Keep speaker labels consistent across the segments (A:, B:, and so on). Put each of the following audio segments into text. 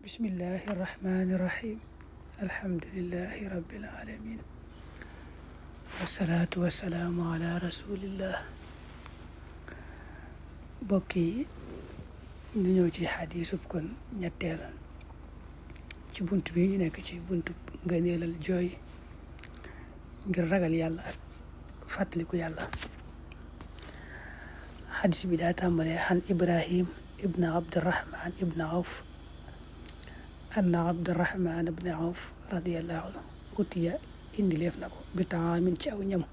A: bismillahi irrahmani irrahim alhamdulillahi rabbil alamin wasalaatu wasalaamu ala rasulillah. mbokk yi ñu ñëw ci xadiisub kon ñetteel ci bunt bi ñu nekk ci buntu ngëneelal jooy ngir ragal yàlla ak fàttaliku yàlla. xadiis bi daa tàmbalee xan Ibrahim ibn Abdurrahman ibn Awf anna Abdurrahman ibn Awf radiyallahu anhu utiya indileef na ko bi taamin ci aw ñam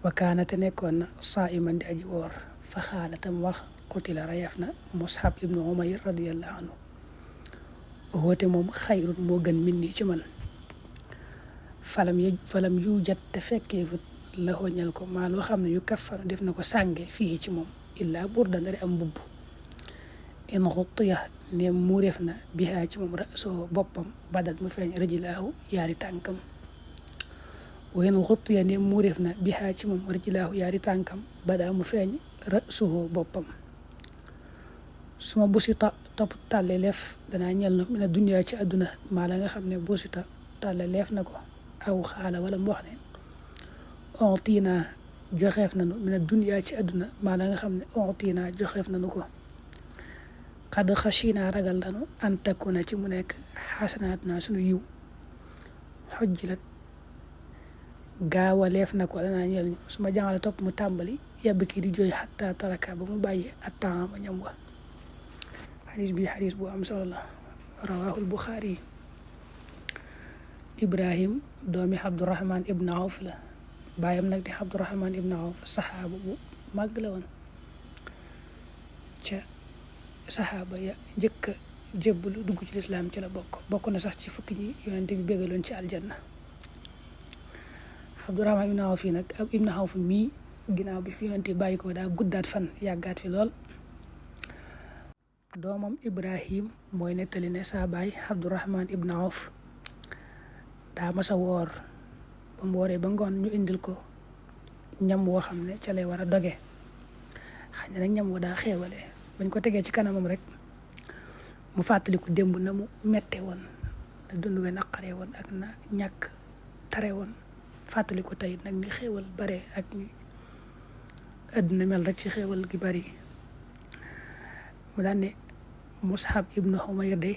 A: wa kaana te nekkoon na saa'iman di aji woor fa xaalatam wax qutila rayaf na Mus'ab ibnu Umayr radiyallahu anhu woote moom xayrun moo gën min nii ci man falam yu jat te fekkeefut la xoñal ko maa loo xam ne yu kaffar def na ko sànge fii ci moom illaa burdan dari am mbubb in xuttiya ne muureef na bihaa ci moom soo boppam badat mu feeñ rëjilaahu yaari tànkam wayen xuttiya ne muureef na bihaa ci moom rëjilaahu yaari tànkam badaa mu feeñ rësuhu boppam suma busita topp tàlle leef danaa ñel na mina duniyaa ci àdduna maa la nga xam ne busita tàlle leef na ko aw xaala wala mu wax ne ontiina joxeef nanu mina duniyaa ci àdduna maa la nga xam ne ontiina joxeef nanu ko xadd xasina ragal nanu antakuna ci mu nekk xasanaat naa sunu yiw xojjilat gaawaleef na ko danaa ñel ñu su ma jàngale topp mu tàmbali yàbb kii di jooy xatta taraka ba mu bàyyi attan ba ñam wa. xadis bi xadis bu am solo la rawahul Buxaari yi. Ibrahim doomi Abdurrahman ibn Awf la baayam nag di Abdurrahman ibn Awf saxaaba bu màgg la woon ca saxaaba ya njëkk a jébbalu dugg ci lislaam ci la bokk na sax ci fukki ñi yonente bi bégaloon ci aljanna. Abdurrahman ibn Awf yi nag ak ibn Awf mii ginnaaw bi fi yonente bàyyi ko daa guddaat fan yàggaat fi lool. doomam Ibrahim mooy nettali ne saa baay Abdurrahman ibn Awf daa masa woor ba mu wooree ba ngoon ñu indil ko ñam woo xam ne ca lay war a doge xëy na nag ñam woo daa xeewale bañ ko tegee ci kanamam rek mu fàttaliku démb na mu mette woon na dund we naqaree woon ak na ñàkk tare woon fàttaliku tey nag ni xeewal bare ak ni àdduna mel rek ci xeewal gi bari mu daan ne Mus'ab ibnu Umayr de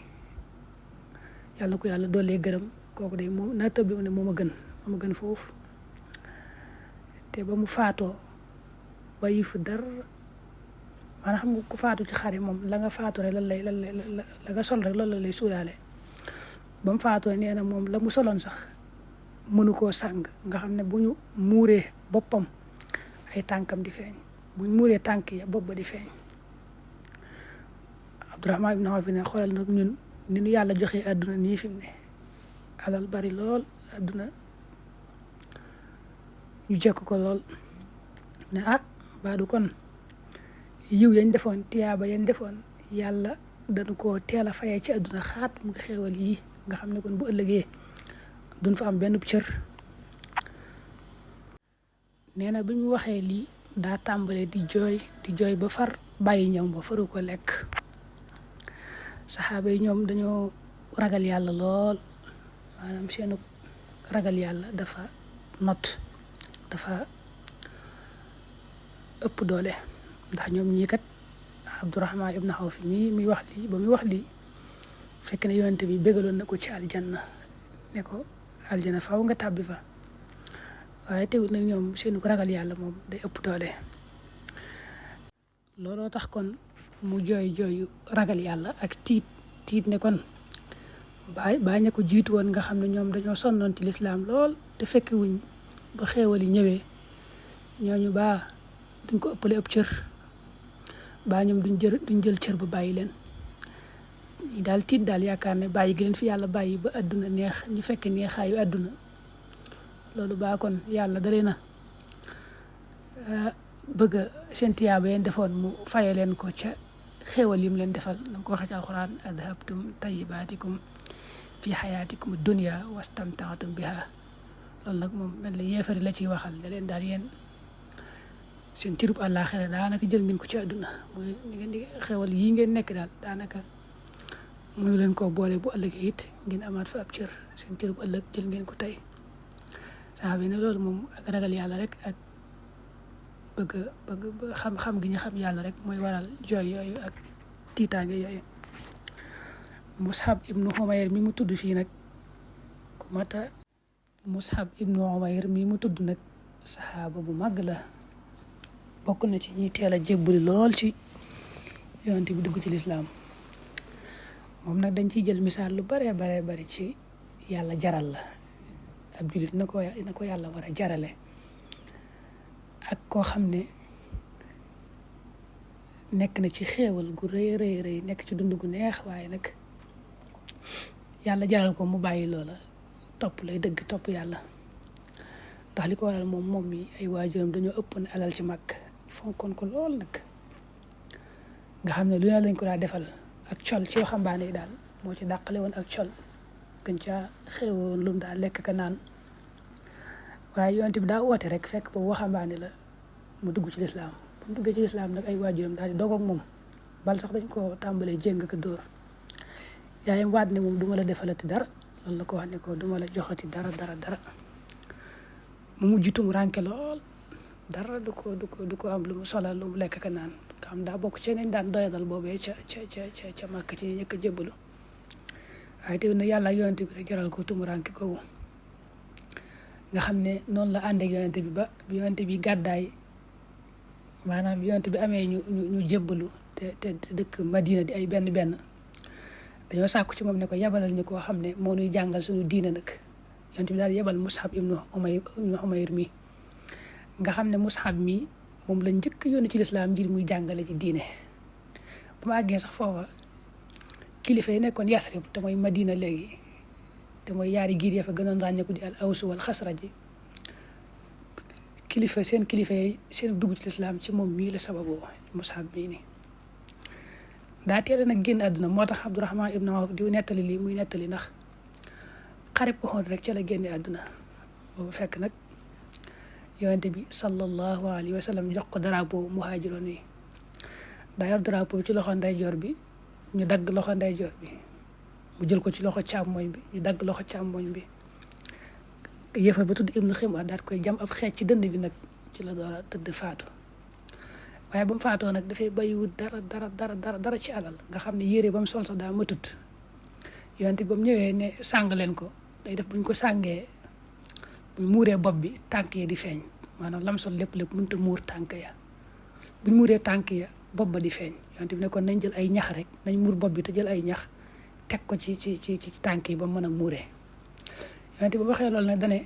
A: yàlla ko yàlla doolee gërëm kooku de moom naa tëb ne moo ma gën foofu te ba mu faatoo bàyyi fu dara maanaam xam nga ku faatu ci xare moom la nga faatu rek la nga sol rek loolu la lay suulaale ba mu faatoo nee na moom la mu soloon sax mënu koo sàng nga xam ne bu ñu muuree boppam ay tànkam di feeñ bu ñu muuree tànk ya bopp ba di feeñ. Abdurrahman ibn Awf ne xoolal nag ñun ni ñu yàlla joxee àdduna nii fi mu ne alal bari lool àdduna ñu jekk ko lool ne baadu kon yiw yañ defoon tiyaaba yañ defoon yàlla dañu ko teel a fayee ci àdduna xaat mu ngi xeewal yii nga xam ne kon bu ëllëgee duñ fa am benn cër. nee na bi mu waxee lii daa tàmbalee di jooy ba far bàyyi ñam ba faru ko lekk. saxaaba yi ñoom dañoo ragal yàlla lool maanaam seenu ragal yàlla dafa dafa ëpp doole ndax ñoom ñii kat Abdurrahman ibn Awf mii muy wax lii fekk na yonente bi bégaloon na ko ci aljanna ne ko aljanna faaw nga tàbbi fa waaye teewul nag ñoom seenu ragal yàlla moom day ëpp doole. looloo tax kon mu jooyu ragal yàlla ak tiit ne kon baa ña ko jiitu woon nga xam ne ñoom dañoo sonnoon ci lislaam lool te fekki wuñ ba xeewal yi ñëwee ñooñu baa duñ ko ëppale ëpp cër baa ñoom duñ jël cër ba bàyyi leen ñi daal tiit daal yaakaar ne bàyyi gi leen fi yàlla bàyyi ba àdduna neex ñu fekk neexaayu àdduna loolu baa kon yàlla dalee na bëgg seen tiyaaba yeen defoon mu faye leen ko ca xéewal yim leen defal danga ko waxee ci alxuraan adhabtum tayyibaatikum fi xayaatikum dunya wastamtaatum biha loolu nag moom mel na yéefari la ciy waxal da leen daal yéen seen cirub àllaaxira daanaka jël ngeen ko ci àdduna mooy ngeen di xéewal yii ngeen nekk daal daanaka mënu leen koo boole bu ëllëgee it ngeen amaat fa ab cër seen cër bu ëllëg jël ngeen ko tey saxaaba yi ne loolu moom ak ragal yàlla rek ak bëgg xam gi ñu xam yàlla rek mooy waral jooy yooyu ak tiitaange yooyu. Mus'ab ibnu Umayr mi mu tudd fii nag ku mata Mus'ab ibnu Umayr mi mu tudd nag saxaaba bu màgg la bokk na ci ñi teel a jébbali lool ci yonent bi dugg ci lislaam moom nag dañ ciy jël misaal lu baree bari ci yàlla jaral la ab jullit na ko yàlla war a jarale ak koo xam ne nekk na ci xéewal gu rëy nekk ci dund gu neex waaye nag yàlla jaral ko mu bàyyi loola topp lay dëgg topp yàlla ndax li ko waral moom mi ay waajuram dañoo ëpp ne alal ci mag fonkoon ko lool nag nga xam ne lu ne lañ ko daa defal ak col ci waxambaane yi daal moo ci dàqale woon ak col gën caa xéewoon lu mu daal lekk ka naan waaye yonent bi daa woote rek fekk boobu waxambaane la mu dugg ci lislaam bu mu duggee ci lislaam nag ay waajuram daal di doog ak moom bal sax dañ ko tàmbalee jéng ko dóor yaayam waat ne moom duma la defalati dara loolu la ko wax ne ko duma la joxati dara mu mujj tumuraanke lool dara du ko am lu mu solal lu mu lekk ka naan nga xam daa bokk ci nañ daan doyagal boobee ca màkk ci ñëkk a jébbalu waaye teew na yàlla ak yonent bi rek jaral ko tumuraanke googu nga xam ne noonu la ànd ak yonent bi ba yonent bi gàddaay maanaam yonent bi amee ñu jébbalu te dëkk Madina di ay benn dañoo sàkku ci moom ne ko yabalal ñu koo xam ne moo ñuy jàngal suñu diina nag yonent bi daal yebal Mus'ab ibnu Umayr mi nga xam ne Mus'ab mi moom lañ njëkk yónni ci lislaam ngir muy jàngale ci diine bu ma àggee sax foofa kilifa yi nekkoon Yasrib te mooy Madina léegi te mooy yaari giir ya fa gënoon ràññeeku di al Aws wal Xasraj seen kilifa yi seen dugg ci lislaam ci moom mii la sababoo Mus'ab mii ni daa teel nag génn àdduna moo tax Abdurahman ibn Awf di nettali lii muy nettali ndax xareb Uhud rek ca la génne àdduna boobu fekk nag yonent bi sallallahu alayhi wa sallam jox ko drapeau muhaajiroon yi daa yor drapeau bi ci loxo ndeyjoor bi ñu dagg loxo ndeyjoor bi mu jël ko ci loxo càmmoñ bi ñu dagg loxo càmmoñ bi yëfa ba tudd Ibnu Ximar daal koy jam ab xeec ci dënd bi nag ci la door a tëdd faatu waaye ba mu faatoo nag dafay bàyyiwut dara ci alal nga xam ne yére ba mu sol sax daa matut yonent bi ba mu ñëwee ne sàng leen ko day def buñ ko sàngee buñ muuree bopp bi tànk yi di feeñ maanaam lam sol lépp mënut a muur tànk ya buñ muuree tànk ya bopp ba di feeñ yonent bi ne kon nañ jël ay ñax rek nañ muur bopp bi te jël ay ñax teg ko ci tànk yi ba mu mën a muuree yonent bi ba waxee loolu nag dane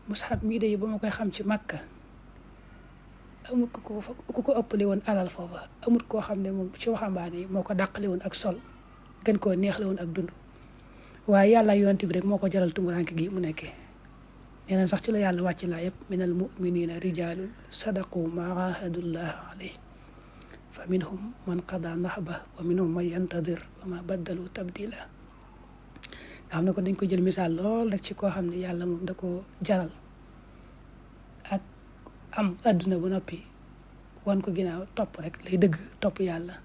A: Mus'ab mii de ba ma koy xam ci Makka amul ku ko ëppale woon alal foofa amul koo xam ne moom ci waxambaane yi moo ko dàqale woon ak sol gën koo neexle woon ak dund waaye yàlla yonent bi rek moo ko jaral tumuranke gi mu nekkee nee na sax ci la yàlla wàcc laa yëpp minal mu'minina rijalun sadaqu ma ahadullah alayhi fa minhum man qada nahba wa minhum man yantadir wa ma baddalu tabdila nga xam ne ko dañ ko jël misaal lool rek ci koo xam ne yàlla moom da ko jaral ak am àdduna ba noppi wan ko ginnaaw topp rek lay dëgg topp yàlla